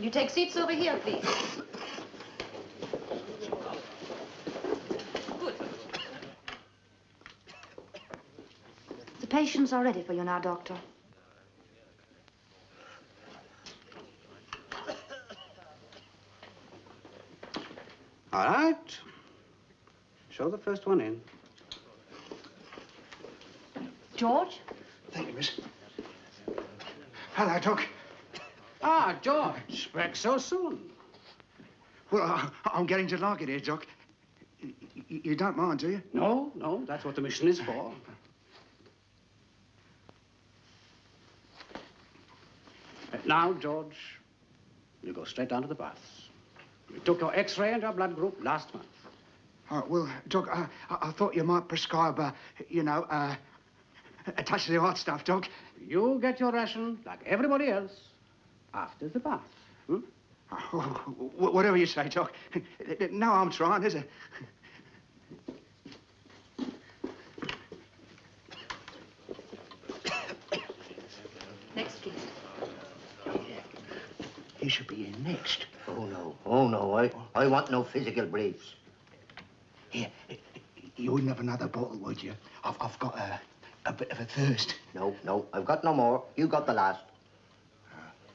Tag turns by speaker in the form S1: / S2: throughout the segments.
S1: Will you take seats over here, please? Good.
S2: The patients are ready for you now, Doctor.
S3: All right. Show the first one in.
S2: George?
S4: Thank you, miss. Hello, Doc.
S3: Ah, George. Back so soon.
S4: Well, I'm getting to like it here, Doc. You don't mind, do you?
S3: No, no, that's what the mission is for. Now, George, you go straight down to the baths. We took your X-ray and your blood group last month.
S4: Well, Doc, I thought you might prescribe, you know, a touch of the hot stuff, Doc.
S3: You get your ration like everybody else after the bath. Hmm?
S4: Oh, whatever you say, Doc. No, I'm trying, is it?
S1: Next, please.
S4: He should be in next.
S5: Oh, no, I want no physical briefs.
S4: Here, you wouldn't have another bottle, would you? I've got a bit of a thirst.
S5: No, I've got no more. You got the last.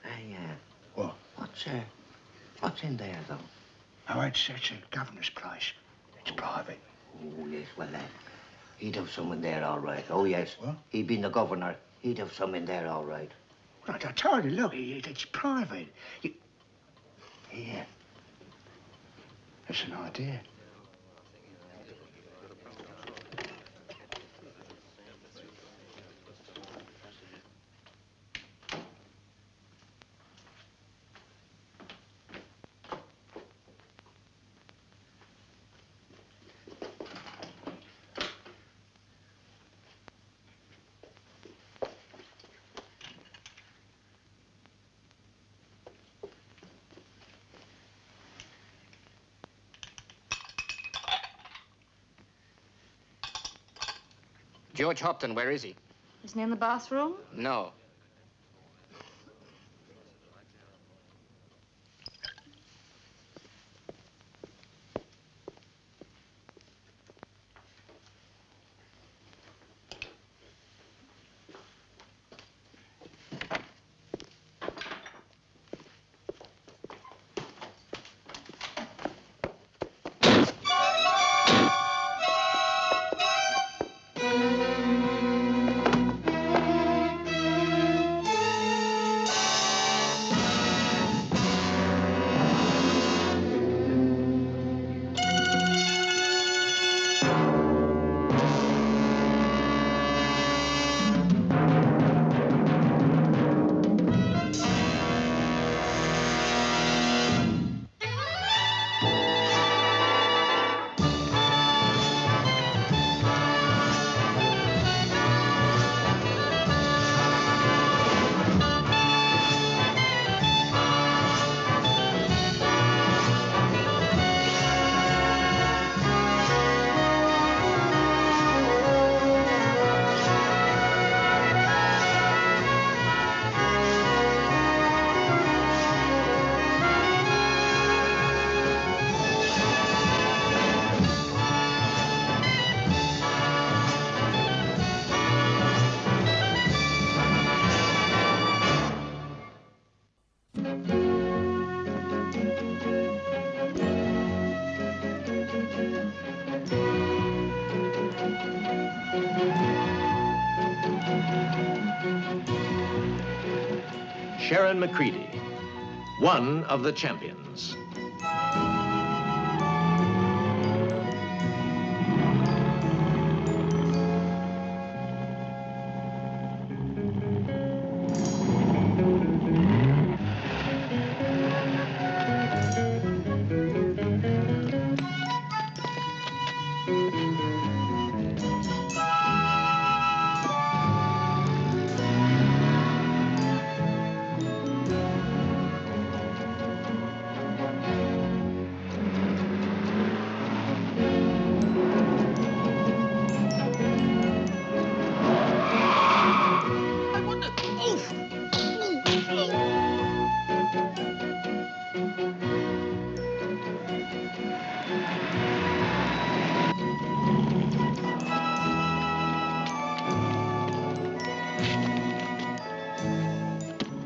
S5: Hey,
S4: What?
S5: What's in there, though?
S4: Oh, it's a governor's place. It's private.
S5: Oh, yes, well, he'd have some in there, all right. Oh, yes.
S4: What?
S5: He'd been the governor. He'd have some in there, all right.
S4: Well, I told you, look, it's private. Here. That's an idea.
S6: George Hopton, where is he?
S2: Isn't he in the bathroom?
S6: No.
S7: Sharon McCready, one of the champions.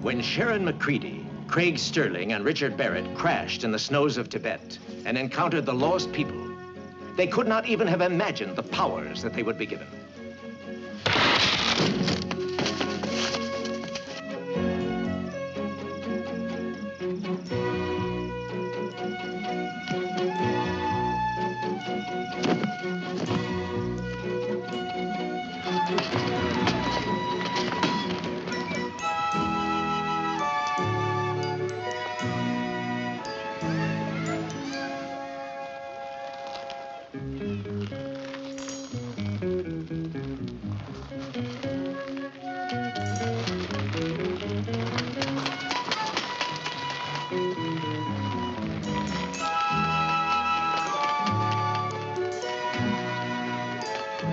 S7: When Sharon McCready, Craig Sterling, and Richard Barrett crashed in the snows of Tibet and encountered the lost people, they could not even have imagined the powers that they would be given.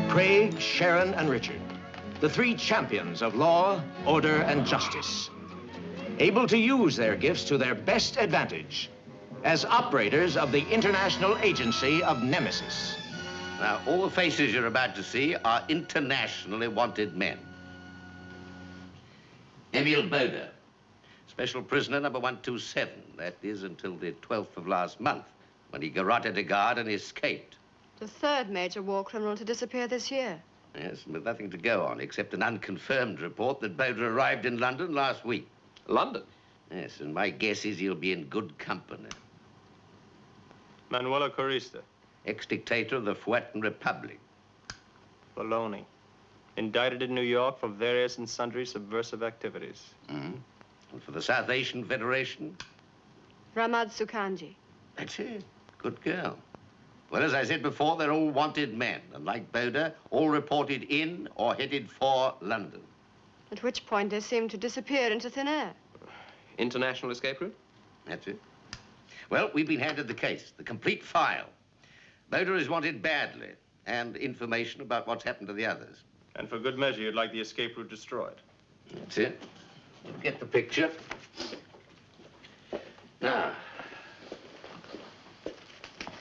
S7: Craig, Sharon, and Richard, the three champions of law, order, and justice, able to use their gifts to their best advantage as operators of the International Agency of Nemesis.
S6: Now, all the faces you're about to see are internationally wanted men. Emil Boda, special prisoner number 127. That is until the 12th of last month, when he garroted a guard and escaped.
S8: The third major war criminal to disappear this year.
S6: Yes, with nothing to go on except an unconfirmed report that Boda arrived in London last week.
S9: London?
S6: Yes, and my guess is he'll be in good company.
S9: Manuela Carista.
S6: Ex-dictator of the Fuetan Republic.
S9: Baloney. Indicted in New York for various and sundry subversive activities.
S6: Mm-hmm. And for the South Asian Federation?
S8: Ramad Sukhanji.
S6: That's it. Good girl. Well, as I said before, they're all wanted men, and like Boda, all reported in or headed for London.
S8: At which point they seem to disappear into thin air.
S9: International escape route?
S6: That's it. Well, we've been handed the case, the complete file. Boda is wanted badly, and information about what's happened to the others.
S9: And for good measure, you'd like the escape route destroyed.
S6: That's it. Get the picture. Now,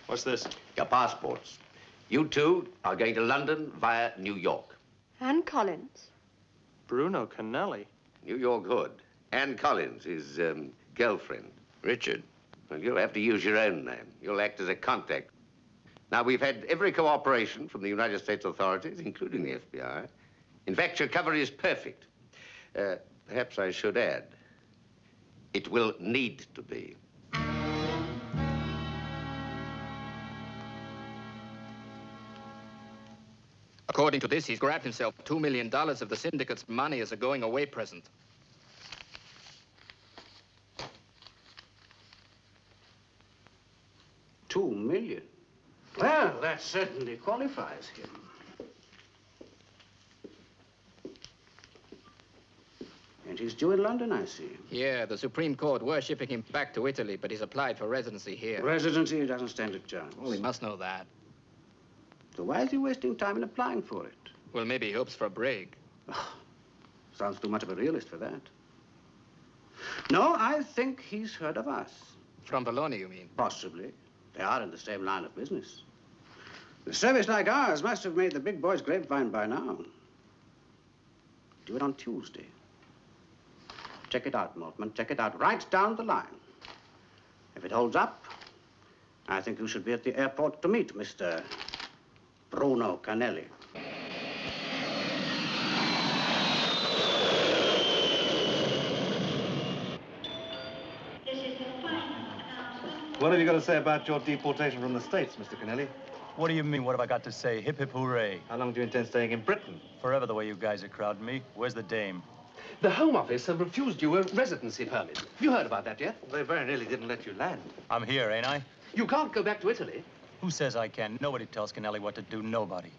S9: what's this?
S6: your passports. You two are going to London via New York.
S8: Anne Collins.
S9: Bruno Canelli.
S6: New York Hood. Anne Collins, his girlfriend. Richard, well, you'll have to use your own name. You'll act as a contact. Now, we've had every cooperation from the United States authorities, including the FBI. In fact, your cover is perfect. Perhaps I should add, it will need to be.
S10: According to this, he's grabbed himself $2 million of the syndicate's money as a going-away present.
S3: $2 million? Well, that certainly qualifies him. And he's due in London, I see.
S10: Yeah, the Supreme Court were shipping him back to Italy, but he's applied for residency here.
S3: Residency doesn't stand a chance.
S10: Well, he must know that.
S3: So why is he wasting time in applying for it?
S10: Well, maybe he hopes for a break.
S3: Oh, sounds too much of a realist for that. No, I think he's heard of us.
S10: From Bologna, you mean?
S3: Possibly. They are in the same line of business. A service like ours must have made the big boys' grapevine by now. Do it on Tuesday. Check it out, Maltman. Check it out right down the line. If it holds up, I think you should be at the airport to meet Mr. Bruno Canelli.
S11: What have you got to say about your deportation from the States, Mr. Canelli?
S12: What do you mean, what have I got to say? Hip, hip, hooray.
S11: How long do you intend staying in Britain?
S12: Forever, the way you guys are crowding me. Where's the dame?
S13: The Home Office have refused you a residency permit. Have you heard about that yet?
S11: They very nearly didn't let you land.
S12: I'm here, ain't I?
S13: You can't go back to Italy.
S12: Who says I can? Nobody tells Canelli what to do, nobody.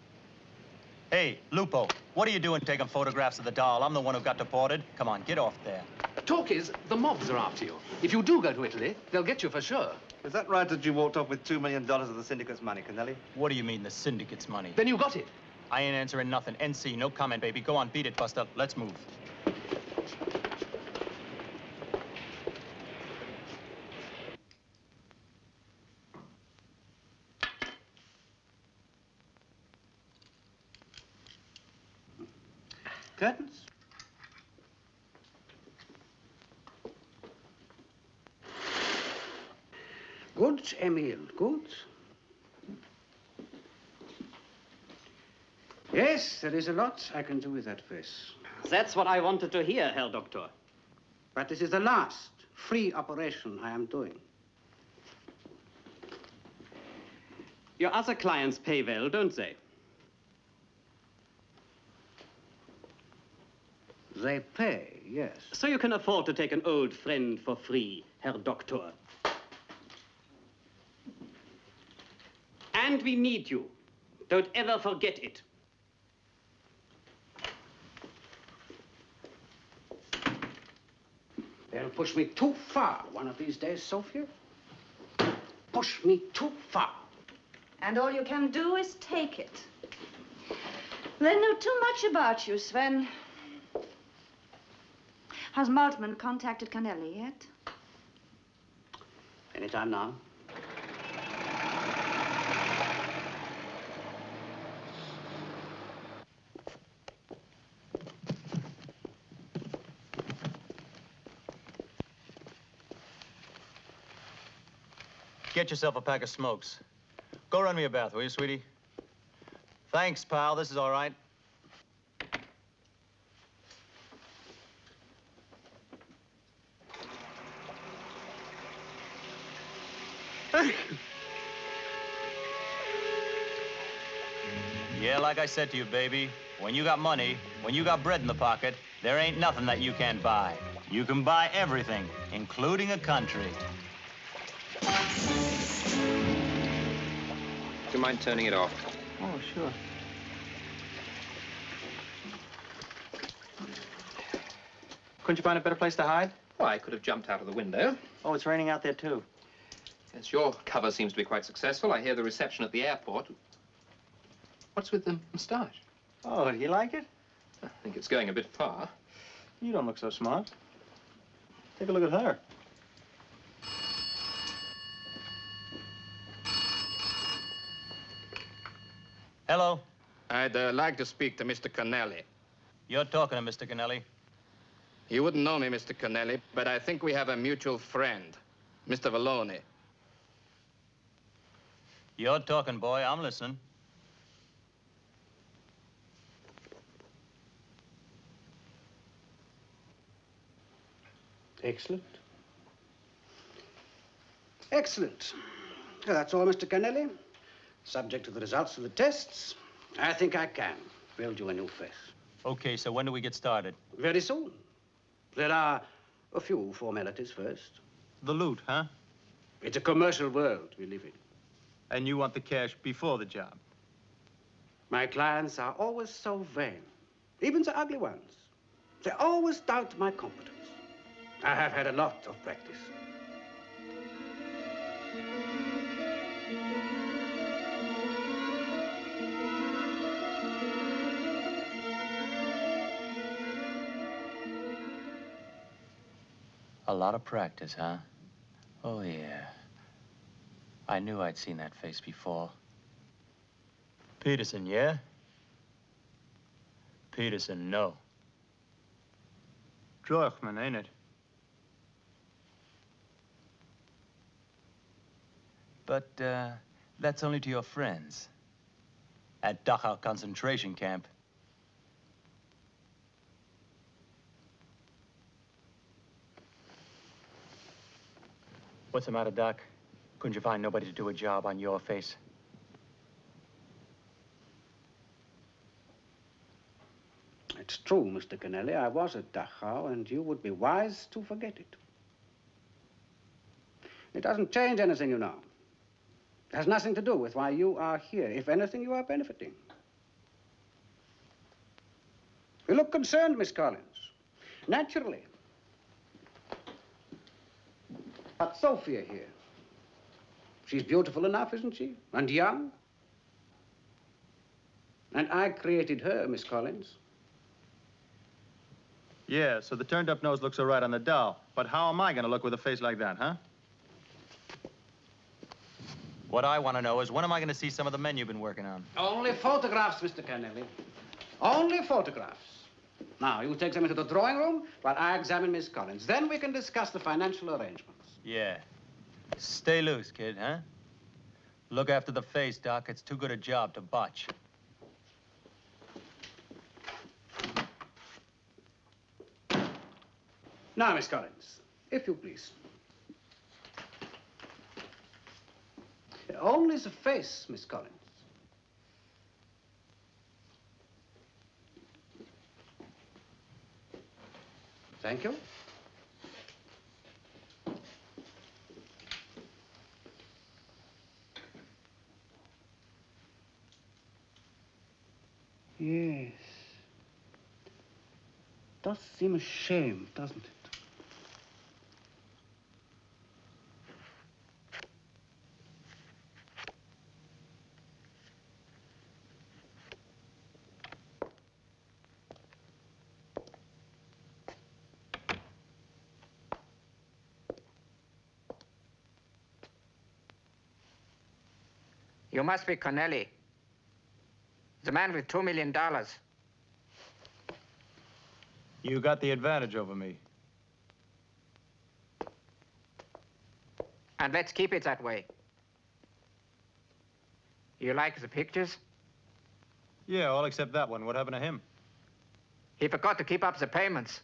S12: Hey, Lupo, what are you doing taking photographs of the doll? I'm the one who got deported. Come on, get off there.
S13: Talk is, the mobs are after you. If you do go to Italy, they'll get you for sure.
S11: Is that right that you walked off with $2 million of the syndicate's money, Canelli?
S12: What do you mean, the syndicate's money?
S13: Then you got it.
S12: I ain't answering nothing. NC, no comment, baby. Go on, beat it, Buster. Let's move.
S3: Curtains? Good, Emil, good. Yes, there is a lot I can do with that face.
S14: That's what I wanted to hear, Herr Doctor.
S3: But this is the last free operation I am doing.
S14: Your other clients pay well, don't they?
S3: They pay, yes.
S14: So you can afford to take an old friend for free, Herr Doctor. And we need you. Don't ever forget it.
S3: They'll push me too far one of these days, Sophia. Push me too far.
S2: And all you can do is take it. They know too much about you, Sven. Has Maltman contacted Canelli yet?
S3: Anytime now.
S12: Get yourself a pack of smokes. Go run me a bath, will you, sweetie? Thanks, pal. This is all right. Yeah, like I said to you, baby, when you got money, when you got bread in the pocket, there ain't nothing that you can't buy. You can buy everything, including a country.
S10: Do you mind turning it off?
S12: Oh, sure.
S9: Couldn't you find a better place to hide?
S10: Well, I could have jumped out of the window.
S12: Oh, it's raining out there, too.
S10: Yes, your cover seems to be quite successful. I hear the reception at the airport. What's with the moustache?
S12: Oh, do you like it?
S10: I think it's going a bit far.
S12: You don't look so smart. Take a look at her. Hello.
S10: I'd like to speak to Mr. Canelli.
S12: You're talking to Mr. Canelli.
S10: You wouldn't know me, Mr. Canelli, but I think we have a mutual friend, Mr. Valoni.
S12: You're talking, boy. I'm listening.
S3: Excellent. Excellent. Well, that's all, Mr. Canelli. Subject to the results of the tests, I think I can build you a new face.
S12: Okay, so when do we get started?
S3: Very soon. There are a few formalities first.
S12: The loot, huh?
S3: It's a commercial world we live in.
S12: And you want the cash before the job?
S3: My clients are always so vain, even the ugly ones. They always doubt my competence. I have had a lot of practice.
S12: A lot of practice, huh? Oh, yeah. I knew I'd seen that face before. Peterson, yeah? Peterson, no. Drochman, ain't it? But, that's only to your friends. At Dachau concentration camp. What's the matter, Doc? Couldn't you find nobody to do a job on your face?
S3: It's true, Mr. Canelli. I was at Dachau, and you would be wise to forget it. It doesn't change anything, you know. It has nothing to do with why you are here. If anything, you are benefiting. You look concerned, Miss Collins. Naturally. But Sophia here. She's beautiful enough, isn't she? And young. And I created her, Miss Collins.
S12: Yeah, so the turned-up nose looks all right on the doll. But how am I going to look with a face like that, huh? What I want to know is, when am I going to see some of the men you've been working on?
S3: Only photographs, Mr. Canelli. Only photographs. Now, you take them into the drawing room while I examine Miss Collins. Then we can discuss the financial arrangements.
S12: Yeah. Stay loose, kid, huh? Look after the face, Doc. It's too good a job to botch.
S3: Now, Miss Collins, if you please. Only the face, Miss Collins. Thank you. Yes. Does seem a shame, doesn't it?
S15: You must be Connelly, the man with $2 million.
S12: You got the advantage over me.
S15: And let's keep it that way. You like the pictures?
S12: Yeah, all except that one. What happened to him?
S15: He forgot to keep up the payments.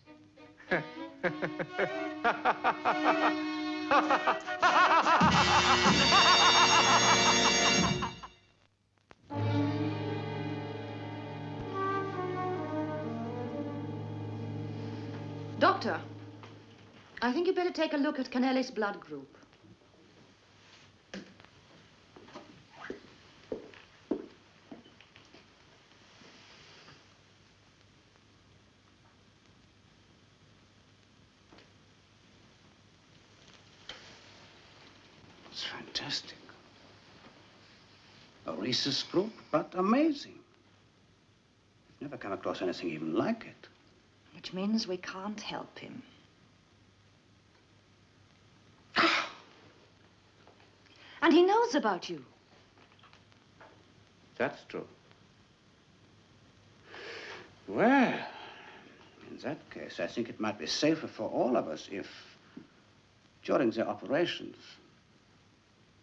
S2: Doctor, I think you better take a look at Connelly's blood group.
S3: It's fantastic. A rhesus group, but amazing. Never come across anything even like it.
S2: Which means we can't help him. And he knows about you.
S3: That's true. Well, in that case, I think it might be safer for all of us if, during the operations,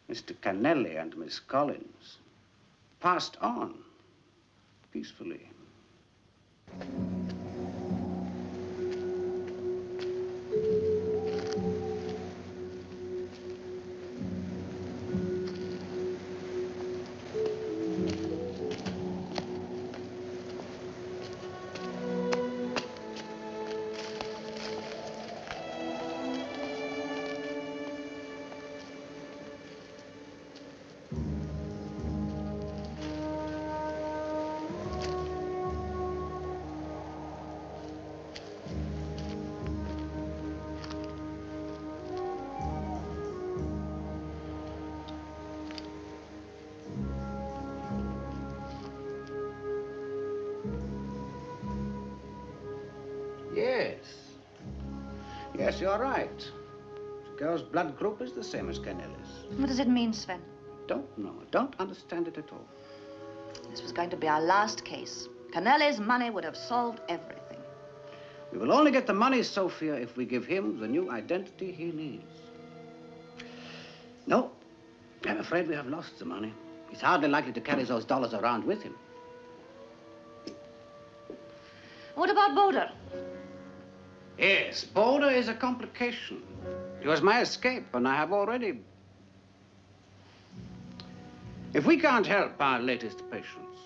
S3: Mr. Connelly and Miss Collins passed on peacefully. Yes. Yes, you're right. The girl's blood group is the same as Connelly's.
S2: What does it mean, Sven?
S3: Don't know. Don't understand it at all.
S2: This was going to be our last case. Connelly's money would have solved everything.
S3: We will only get the money, Sophia, if we give him the new identity he needs. No, I'm afraid we have lost the money. He's hardly likely to carry those dollars around with him.
S2: What about Boulder?
S3: Yes, Boulder is a complication. It was my escape, and I have already... If we can't help our latest patients,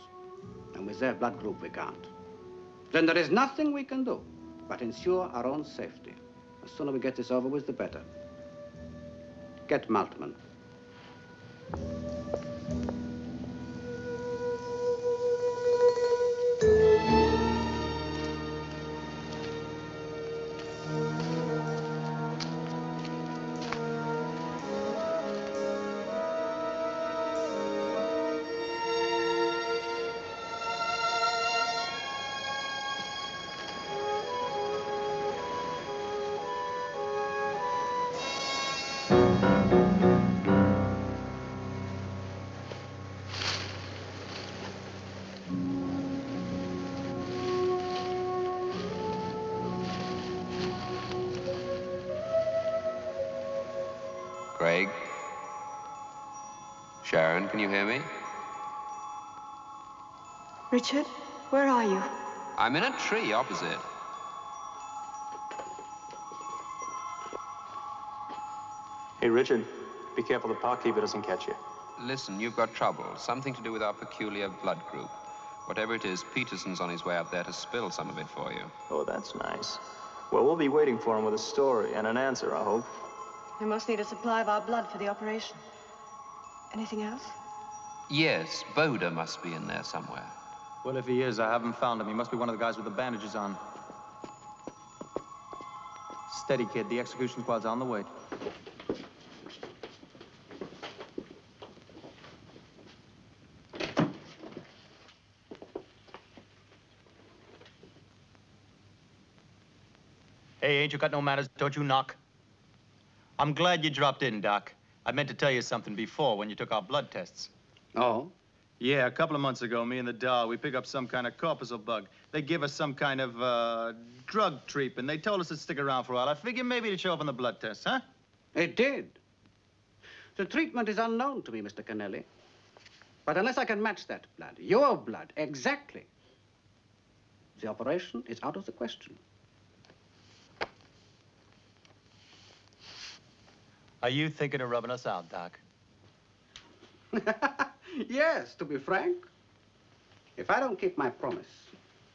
S3: and with their blood group we can't, then there is nothing we can do but ensure our own safety. The sooner we get this over with, the better. Get Maltman.
S10: Craig? Sharon, can you hear me?
S8: Richard, where are you?
S10: I'm in a tree opposite.
S9: Hey, Richard, be careful the park keeper doesn't catch you.
S10: Listen, you've got trouble. Something to do with our peculiar blood group. Whatever it is, Peterson's on his way up there to spill some of it for you.
S9: Oh, that's nice. Well, we'll be waiting for him with a story and an answer, I hope.
S8: We must need a supply of our blood for the operation. Anything else?
S10: Yes, Boda must be in there somewhere.
S12: Well, if he is, I haven't found him. He must be one of the guys with the bandages on. Steady, kid. The execution squad's on the way. Hey, ain't you got no manners? Don't you knock? I'm glad you dropped in, Doc. I meant to tell you something before when you took our blood tests.
S3: Oh?
S12: Yeah, a couple of months ago, me and the doll, we picked up some kind of corpuscle bug. They give us some kind of, drug treatment. They told us to stick around for a while. I figured maybe it'd show up on the blood test, huh?
S3: It did. The treatment is unknown to me, Mr. Kennelly. But unless I can match that blood, your blood, exactly, the operation is out of the question.
S12: Are you thinking of rubbing us out, Doc?
S3: Yes, to be frank. If I don't keep my promise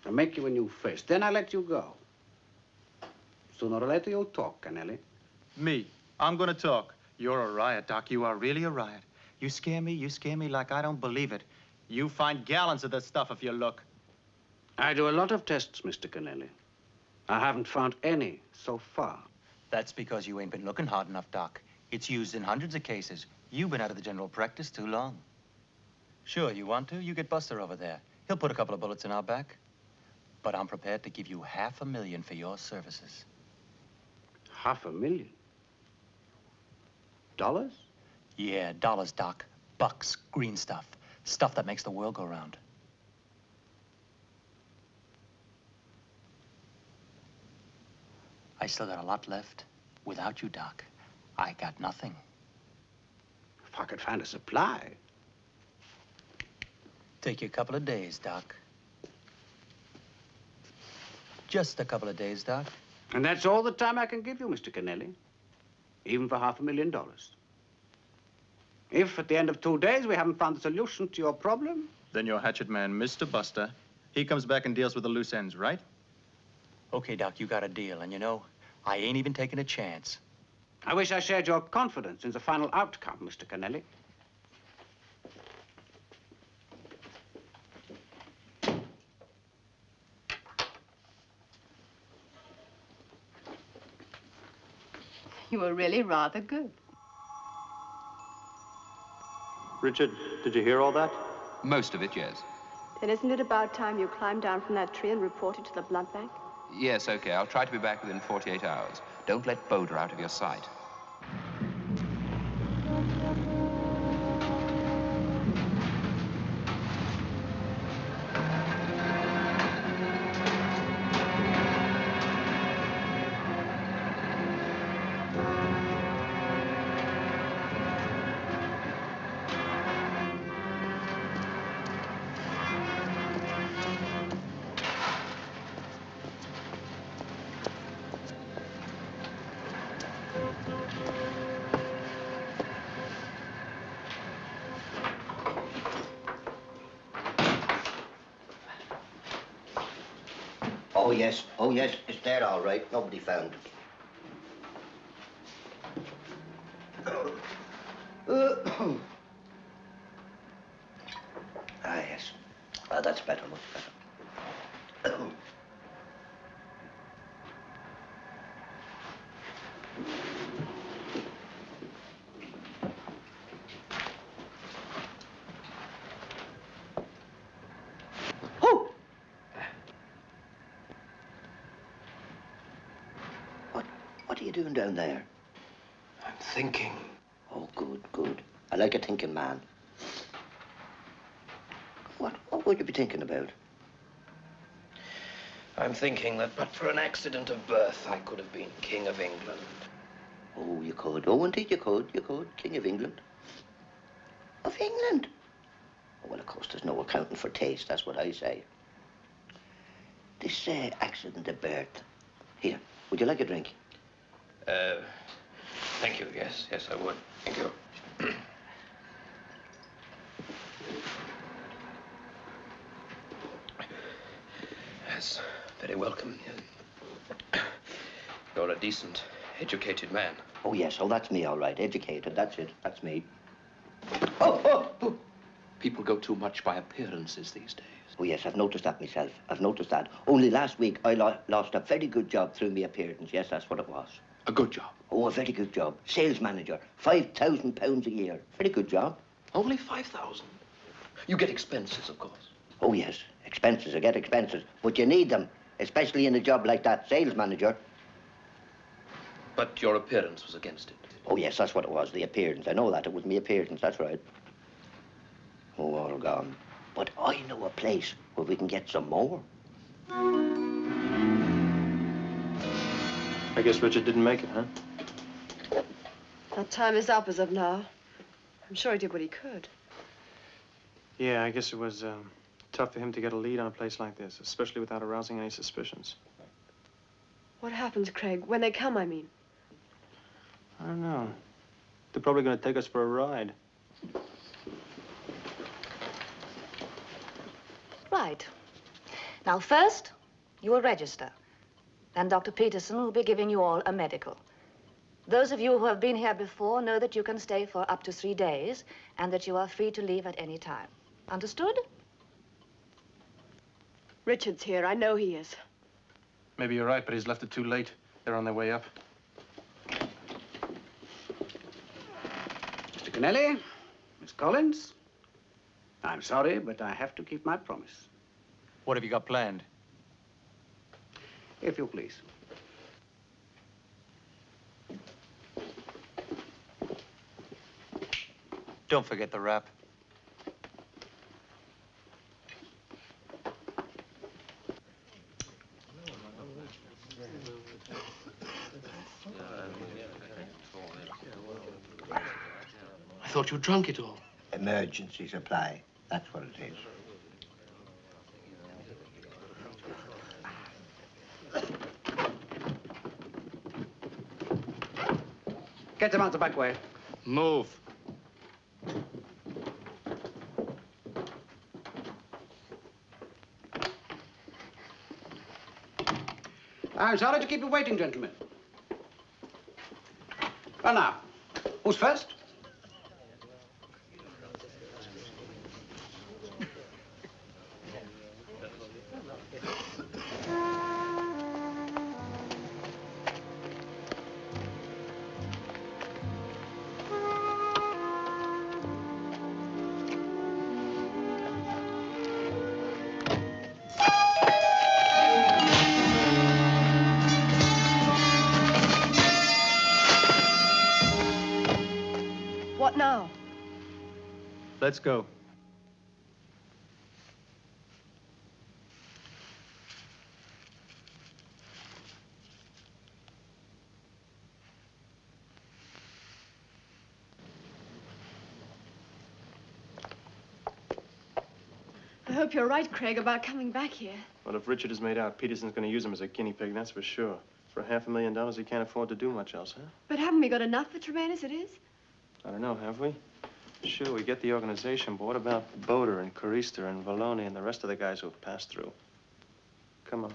S3: to make you a new face, then I let you go. Sooner or later, you'll talk, Kennelly.
S12: Me? I'm gonna talk. You're a riot, Doc. You are really a riot. You scare me like I don't believe it. You find gallons of this stuff if you look.
S3: I do a lot of tests, Mr. Kennelly. I haven't found any so far.
S12: That's because you ain't been looking hard enough, Doc. It's used in hundreds of cases. You've been out of the general practice too long. Sure, you want to? You get Buster over there. He'll put a couple of bullets in our back. But I'm prepared to give you $500,000 for your services.
S3: $500,000? Dollars?
S12: Yeah, dollars, Doc. Bucks, green stuff. Stuff that makes the world go round. I still got a lot left. Without you, Doc, I got nothing.
S3: If I could find a supply.
S12: Take you a couple of days, Doc. Just a couple of days, Doc.
S3: And that's all the time I can give you, Mr. Kennelly. Even for $500,000. If at the end of 2 days we haven't found a solution to your problem...
S12: Then your hatchet man, Mr. Buster, he comes back and deals with the loose ends, right? Okay, Doc, you got a deal. And you know, I ain't even taking a chance.
S3: I wish I shared your confidence in the final outcome, Mr. Kennelly.
S1: You were really rather good.
S9: Richard, did you hear all that?
S10: Most of it, yes.
S8: Then isn't it about time you climbed down from that tree and reported to the blood bank?
S10: Yes, okay. I'll try to be back within 48 hours. Don't let Boda out of your sight.
S5: Oh, yes, it's there all right. Nobody found it. Yes. Ah, that's better, much better. What are you doing down there?
S13: I'm thinking.
S5: Oh, good, good. I like a thinking man. What would you be thinking about?
S13: I'm thinking that but for an accident of birth, I could have been King of England.
S5: Oh, you could. Oh, indeed you could. You could. King of England. Of England? Oh, well, of course, there's no accounting for taste. That's what I say. This accident of birth. Here, would you like a drink?
S16: Thank you. Yes, I would. Thank you. Yes, very welcome. You're a decent, educated man.
S5: Oh, yes. Oh, that's me, all right. Educated. That's it. That's me. Oh!
S16: People go too much by appearances these days.
S5: Oh, yes, I've noticed that myself. I've noticed that. Only last week, I lost a very good job through my appearance. Yes, that's what it was.
S16: A good job?
S5: Oh, a very good job. Sales manager. £5,000 a year. Very good job.
S16: Only 5,000? You get expenses, of course.
S5: Oh, yes. Expenses. I get expenses. But you need them, especially in a job like that, sales manager.
S16: But your appearance was against it.
S5: Oh, yes, that's what it was, the appearance. I know that. It was my appearance. That's right. Oh, all gone. But I know a place where we can get some more.
S9: I guess Richard didn't make it, huh?
S8: That time is up as of now. I'm sure he did what he could.
S9: Yeah, I guess it was tough for him to get a lead on a place like this, especially without arousing any suspicions.
S8: What happens, Craig? When they come, I mean.
S9: I don't know. They're probably going to take us for a ride.
S2: Right. Now, first, you will register. Then Dr. Peterson will be giving you all a medical. Those of you who have been here before know that you can stay for up to 3 days and that you are free to leave at any time. Understood?
S8: Richard's here. I know he is.
S13: Maybe you're right, but he's left it too late. They're on their way up.
S3: Mr. Kennelly, Miss Collins, I'm sorry, but I have to keep my promise.
S12: What have you got planned?
S3: If you please.
S12: Don't forget the wrap.
S13: I thought you drunk it all.
S4: Emergency supply. That's what it is.
S3: Get them out the back way.
S13: Move.
S3: I'm sorry to keep you waiting, gentlemen. Well, now, who's first?
S8: What now?
S9: Let's go.
S8: I hope you're right, Craig, about coming back here.
S9: Well, if Richard is made out, Peterson's going to use him as a guinea pig, that's for sure. For $500,000, he can't afford to do much else, huh?
S8: But haven't we got enough for Tremaine as it is?
S9: I don't know, have we? Sure, we get the organization, but what about Boder and Carister and Valoni and the rest of the guys who've passed through? Come on.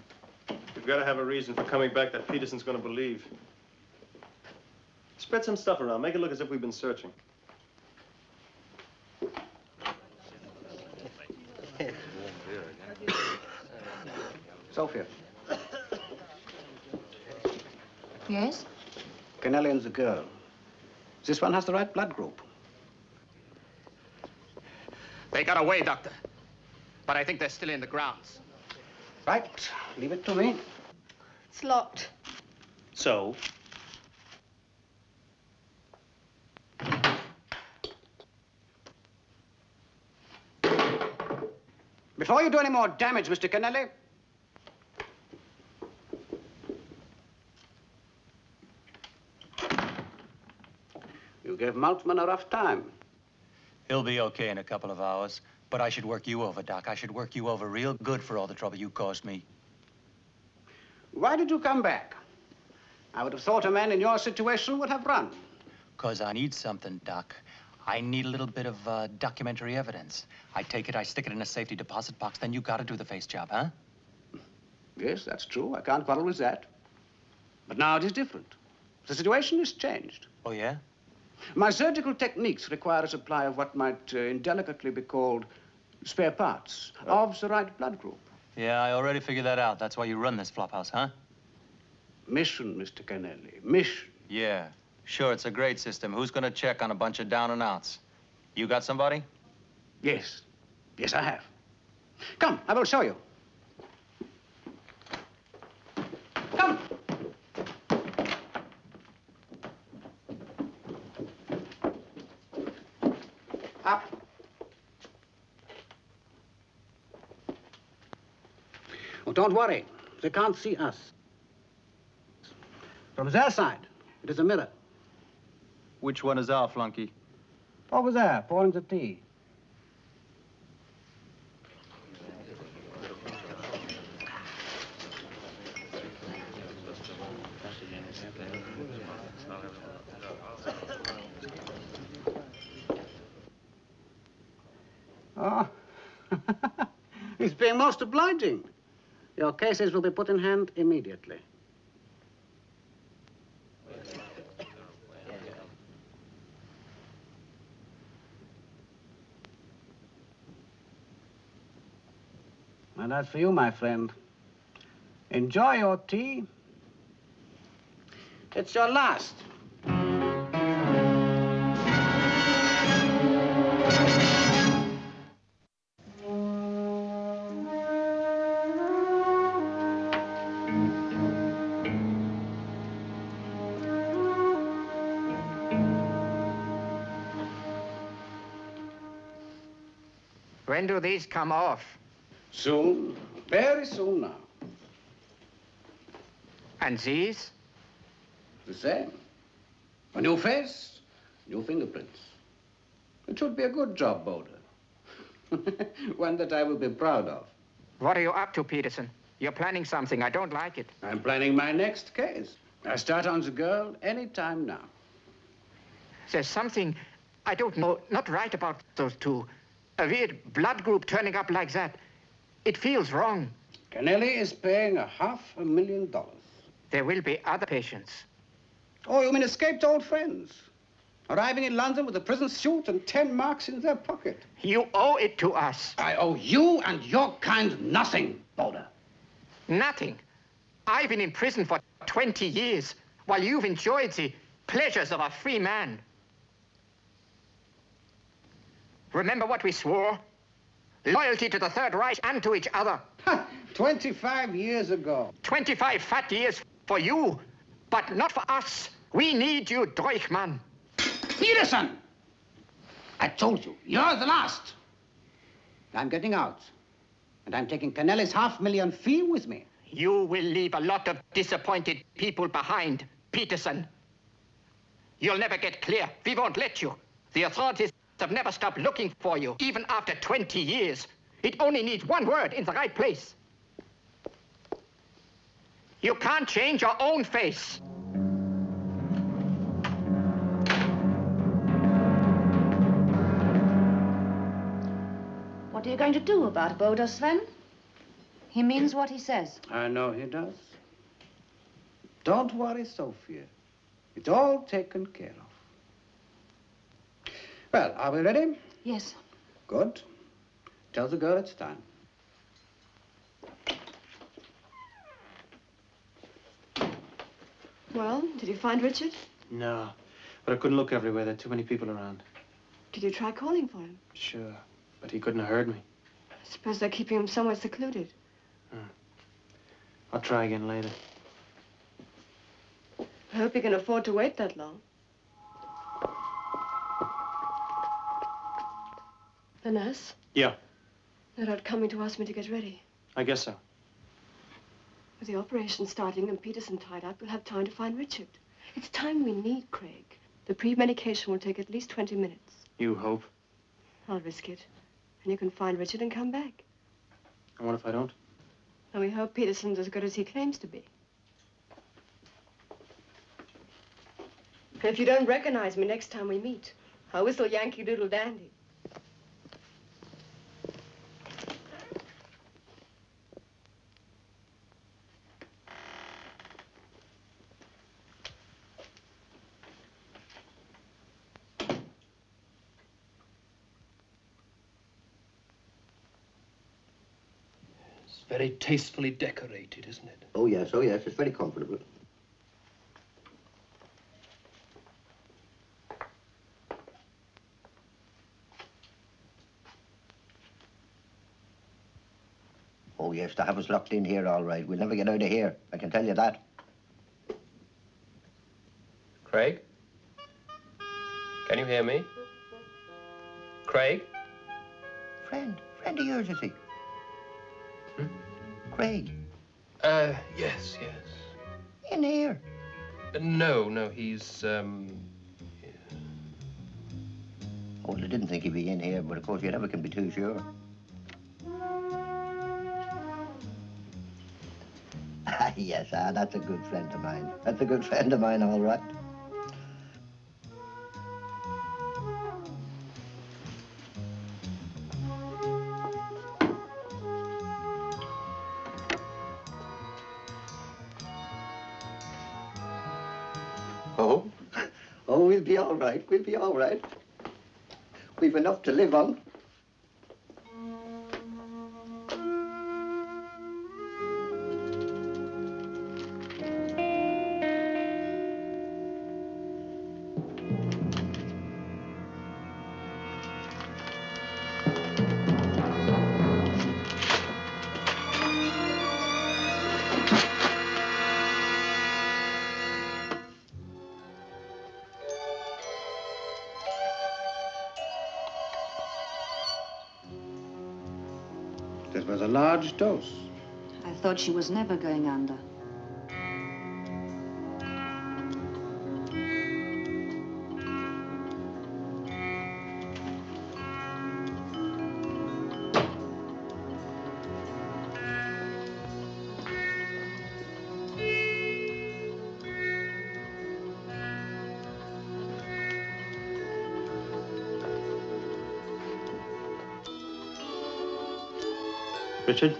S9: We've got to have a reason for coming back that Peterson's going to believe. Spread some stuff around. Make it look as if we've been searching.
S3: Sophia.
S2: Yes?
S3: Kennellian's the girl. This one has the right blood group.
S15: They got away, Doctor. But I think they're still in the grounds.
S3: Right. Leave it to me.
S8: It's locked.
S9: So?
S3: Before you do any more damage, Mr. Kennelly, You gave Maltman a rough time.
S12: He'll be okay in a couple of hours. But I should work you over, Doc. I should work you over real good for all the trouble you caused me.
S3: Why did you come back? I would have thought a man in your situation would have run.
S12: 'Cause I need something, Doc. I need a little bit of documentary evidence. I take it, I stick it in a safety deposit box, then you gotta do the face job, huh?
S3: Yes, that's true. I can't quarrel with that. But now it is different. The situation is changed.
S12: Oh, yeah?
S3: My surgical techniques require a supply of what might indelicately be called spare parts of the right blood group.
S12: Yeah, I already figured that out. That's why you run this flophouse, huh?
S3: Mission, Mr. Kennelly, mission.
S12: Yeah, sure, it's a great system. Who's gonna check on a bunch of down and outs? You got somebody?
S3: Yes. Yes, I have. Come, I will show you. Come. Up. Oh, don't worry. They can't see us. From their side, it is a mirror.
S12: Which one is our flunky?
S3: Over there, pouring the tea. Oh, he's being most obliging. Your cases will be put in hand immediately. And as for you, my friend, enjoy your tea. It's your last.
S15: When do these come off?
S3: Soon. Very soon now.
S15: And these?
S3: The same. A new face, new fingerprints. It should be a good job, Boulder. One that I will be proud of.
S15: What are you up to, Peterson? You're planning something. I don't like it.
S3: I'm planning my next case. I start on the girl any time now.
S15: There's something, I don't know, not right about those two. A weird blood group turning up like that. It feels wrong.
S3: Kennelly is paying $500,000.
S15: There will be other patients.
S3: Oh, you mean escaped old friends? Arriving in London with a prison suit and 10 marks in their pocket.
S15: You owe it to us.
S3: I owe you and your kind nothing, Boulder.
S15: Nothing. I've been in prison for 20 years, while you've enjoyed the pleasures of a free man. Remember what we swore? Loyalty to the Third Reich and to each other.
S3: 25 years ago.
S15: 25 fat years for you, but not for us. We need you, Deuchmann.
S3: Peterson! I told you, you're the last. I'm getting out. And I'm taking Kennelly's $500,000 fee with me.
S15: You will leave a lot of disappointed people behind, Peterson. You'll never get clear. We won't let you. The authorities have never stopped looking for you, even after 20 years. It only needs one word in the right place. You can't change your own face.
S2: What are you going to do about Boulder, Sven? He means what he says.
S3: I know he does. Don't worry, Sophia. It's all taken care of. Well, are we ready?
S2: Yes.
S3: Good. Tell the girl it's time.
S8: Well, did you find Richard?
S9: No, but I couldn't look everywhere. There are too many people around.
S8: Did you try calling for him?
S9: Sure, but he couldn't have heard me.
S8: I suppose they're keeping him somewhere secluded.
S9: I'll try again later.
S8: I hope he can afford to wait that long. The nurse?
S9: Yeah,
S8: No doubt coming to ask me to get ready.
S9: I guess so.
S8: With the operation starting and Peterson tied up, we'll have time to find Richard. It's time we need, Craig. The pre-medication will take at least 20 minutes.
S9: You hope.
S8: I'll risk it. And you can find Richard and come back.
S9: And what if I don't?
S8: And we hope Peterson's as good as he claims to be. And if you don't recognize me next time we meet, I'll whistle Yankee Doodle Dandy.
S16: Very tastefully decorated, isn't it?
S5: Oh, yes, it's very comfortable. Oh, yes, they have us locked in here, all right. We'll never get out of here, I can tell you that.
S10: Craig? Can you hear me? Craig?
S5: Friend of yours, is he? Craig.
S16: Yes.
S5: In here.
S10: No, he's,
S5: Oh, well, I didn't think he'd be in here, but of course you never can be too sure. Yes, that's a good friend of mine. That's a good friend of mine, all right. Oh, we'll be all right. We'll be all right. We've enough to live on.
S3: That was a large dose.
S2: I thought she was never going under.
S9: Richard?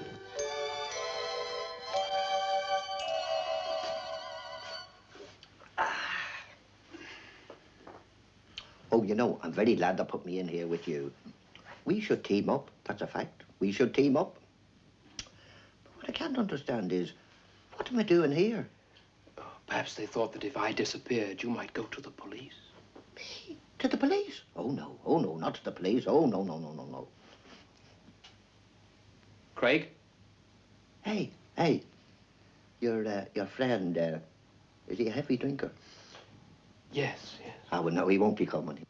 S5: Oh, you know, I'm very glad they put me in here with you. We should team up, that's a fact. We should team up. But what I can't understand is, what am I doing here?
S16: Perhaps they thought that if I disappeared, you might go to the police.
S5: Me? To the police? Oh, no, not to the police. Oh, no.
S10: Craig?
S5: Hey, your friend, is he a heavy drinker?
S16: Yes.
S5: Ah, well, no, he won't be coming.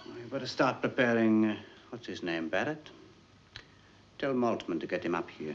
S3: You better start preparing, what's his name, Barrett? Tell Maltman to get him up here.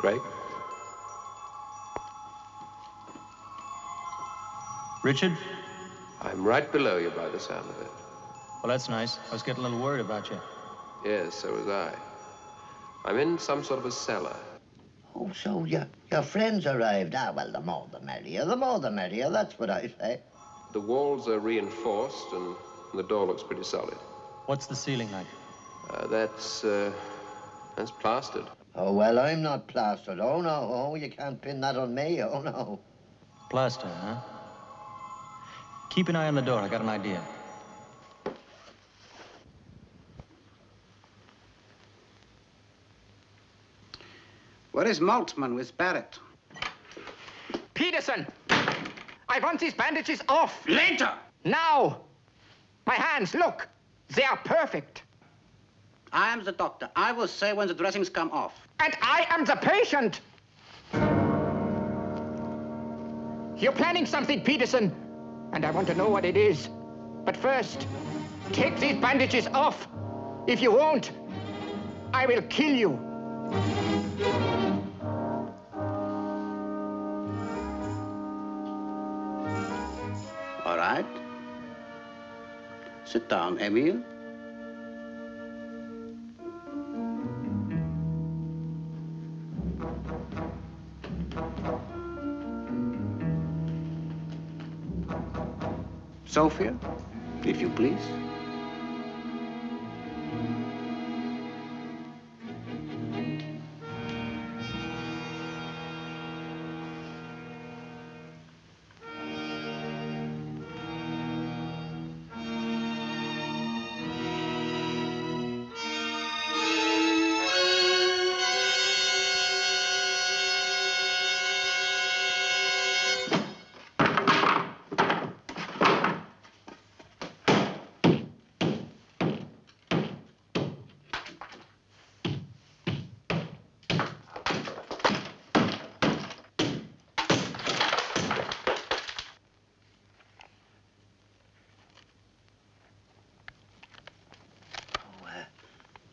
S10: Craig?
S12: Richard?
S10: I'm right below you by the sound of it.
S12: Well, that's nice. I was getting a little worried about you.
S17: Yes, so was I. I'm in some sort of a cellar.
S5: Oh, so your friends arrived. Ah, well, the more the merrier. The more the merrier, that's what I say.
S17: The walls are reinforced and the door looks pretty solid.
S12: What's the ceiling like?
S17: That's plastered.
S5: Oh, well, I'm not plastered. Oh, no. Oh, you can't pin that on me. Oh, no.
S12: Plaster, huh? Keep an eye on the door. I got an idea.
S3: Where is Maltman with Barrett?
S15: Peterson! I want these bandages off.
S3: Later!
S15: Now! My hands, look. They are perfect.
S3: I am the doctor. I will say when the dressings come off.
S15: And I am the patient. You're planning something, Peterson. And I want to know what it is. But first, take these bandages off. If you won't, I will kill you.
S3: All right. Sit down, Emile. Sophia, if you please.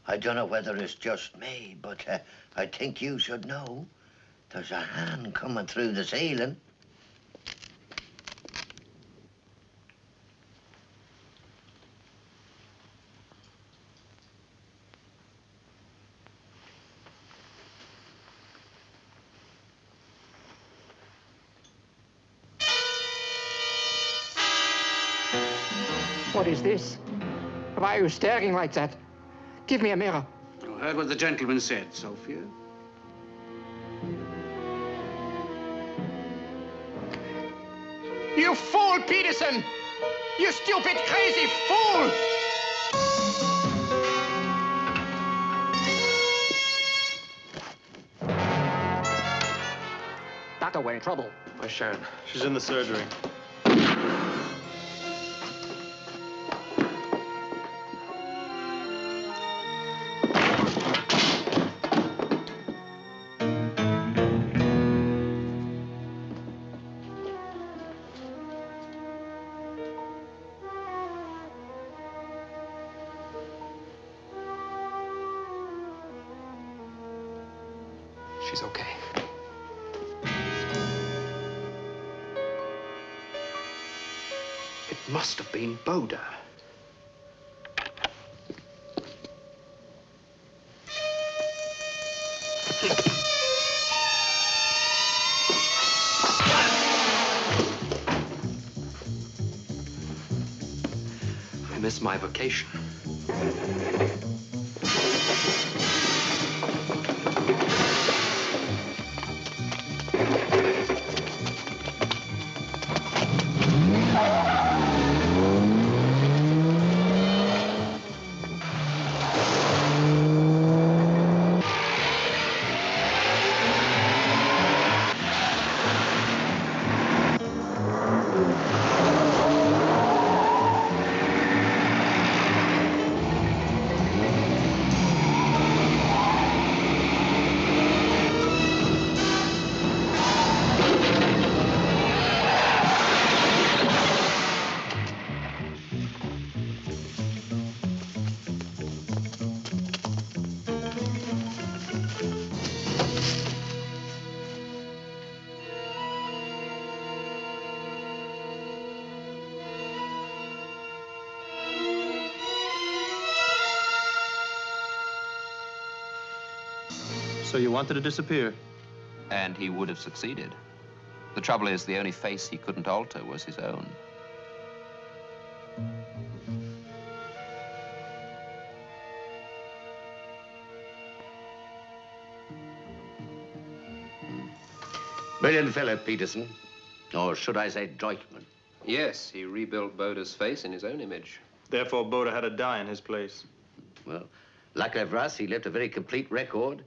S5: I don't know whether it's just me, but I think you should know. There's a hand coming through the ceiling.
S15: What is this? Why are you staring like that? Give me a mirror.
S3: You heard what the gentleman said, Sophia.
S15: You fool, Peterson! You stupid, crazy fool! Doctor, we're in trouble.
S9: Where's Sharon? She's in the surgery.
S13: She's okay. It must have been Boda. I missed my vacation.
S9: So you wanted to disappear?
S10: And he would have succeeded. The trouble is, the only face he couldn't alter was his own.
S6: Brilliant fellow, Peterson. Or should I say Droitman?
S17: Yes, he rebuilt Boda's face in his own image.
S9: Therefore, Boda had to die in his place.
S6: Well, luckily for us, he left a very complete record.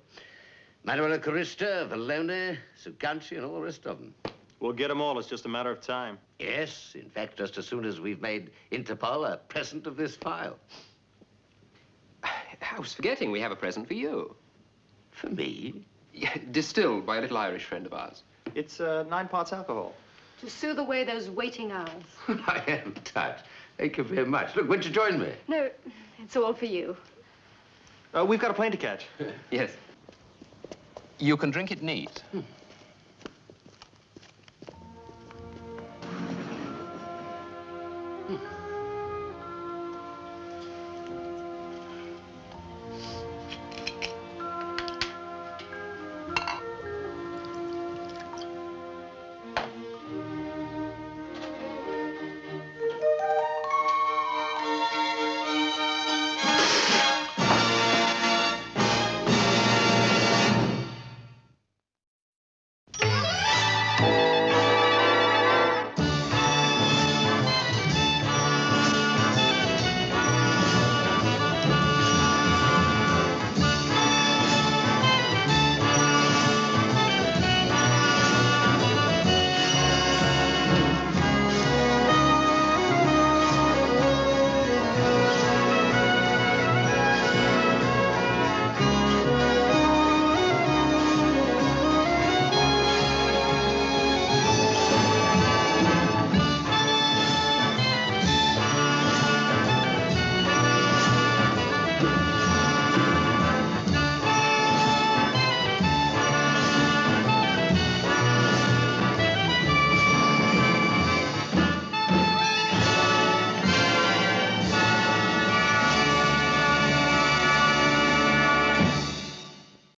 S6: Manuela Carista, Valone, Suganci, and all the rest of them.
S9: We'll get them all. It's just a matter of time.
S6: Yes, in fact, just as soon as we've made Interpol a present of this file.
S17: I was forgetting we have a present for you.
S6: For me?
S17: Yeah, distilled by a little Irish friend of ours.
S9: It's 9 parts alcohol.
S8: To soothe away those waiting hours.
S6: I am touched. Thank you very much. Look, when'd you join me?
S8: No, it's all for you.
S9: We've got a plane to catch.
S17: Yes.
S10: You can drink it neat.